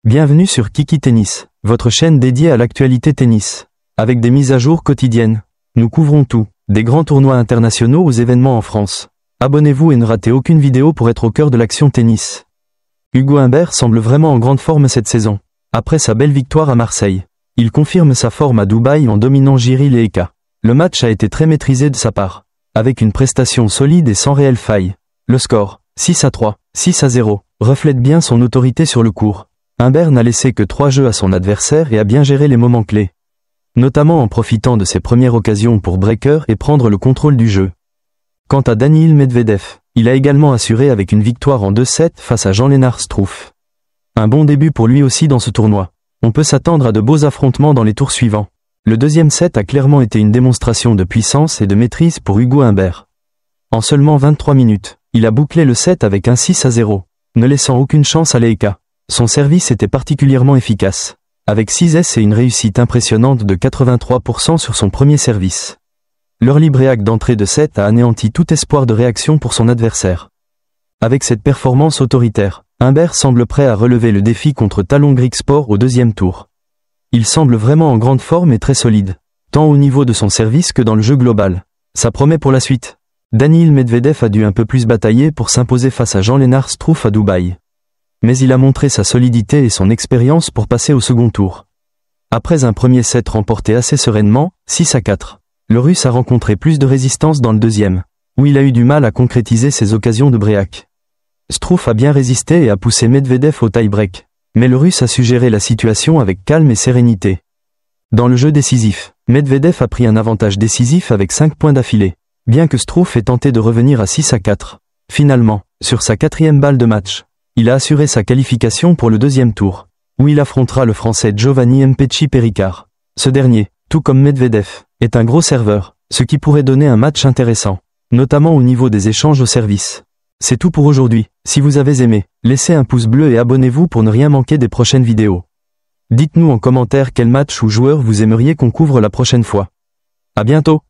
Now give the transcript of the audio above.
Bienvenue sur Kiki Tennis, votre chaîne dédiée à l'actualité tennis. Avec des mises à jour quotidiennes, nous couvrons tout, des grands tournois internationaux aux événements en France. Abonnez-vous et ne ratez aucune vidéo pour être au cœur de l'action tennis. Hugo Humbert semble vraiment en grande forme cette saison. Après sa belle victoire à Marseille, il confirme sa forme à Dubaï en dominant Jiril et Eka. Le match a été très maîtrisé de sa part, avec une prestation solide et sans réelle faille. Le score, 6-3, 6-0, reflète bien son autorité sur le court. Humbert n'a laissé que 3 jeux à son adversaire et a bien géré les moments clés, notamment en profitant de ses premières occasions pour breaker et prendre le contrôle du jeu. Quant à Daniil Medvedev, il a également assuré avec une victoire en 2-7 face à Jan-Lennard Struff. Un bon début pour lui aussi dans ce tournoi. On peut s'attendre à de beaux affrontements dans les tours suivants. Le deuxième set a clairement été une démonstration de puissance et de maîtrise pour Hugo Humbert. En seulement 23 minutes, il a bouclé le set avec un 6-0, ne laissant aucune chance à l'Eka. Son service était particulièrement efficace, avec 6 S et une réussite impressionnante de 83% sur son premier service. L'early break d'entrée de set a anéanti tout espoir de réaction pour son adversaire. Avec cette performance autoritaire, Humbert semble prêt à relever le défi contre Talon Griekspoor au deuxième tour. Il semble vraiment en grande forme et très solide, tant au niveau de son service que dans le jeu global. Ça promet pour la suite. Daniil Medvedev a dû un peu plus batailler pour s'imposer face à Jan-Lennard Struff à Dubaï. Mais il a montré sa solidité et son expérience pour passer au second tour. Après un premier set remporté assez sereinement, 6-4, le Russe a rencontré plus de résistance dans le deuxième, où il a eu du mal à concrétiser ses occasions de break. Struff a bien résisté et a poussé Medvedev au tie-break, mais le Russe a su gérer la situation avec calme et sérénité. Dans le jeu décisif, Medvedev a pris un avantage décisif avec 5 points d'affilée, bien que Struff ait tenté de revenir à 6-4. Finalement, sur sa 4e balle de match, il a assuré sa qualification pour le deuxième tour, où il affrontera le Français Giovanni Mpetshi Perricard. Ce dernier, tout comme Medvedev, est un gros serveur, ce qui pourrait donner un match intéressant, notamment au niveau des échanges au service. C'est tout pour aujourd'hui. Si vous avez aimé, laissez un pouce bleu et abonnez-vous pour ne rien manquer des prochaines vidéos. Dites-nous en commentaire quel match ou joueur vous aimeriez qu'on couvre la prochaine fois. À bientôt!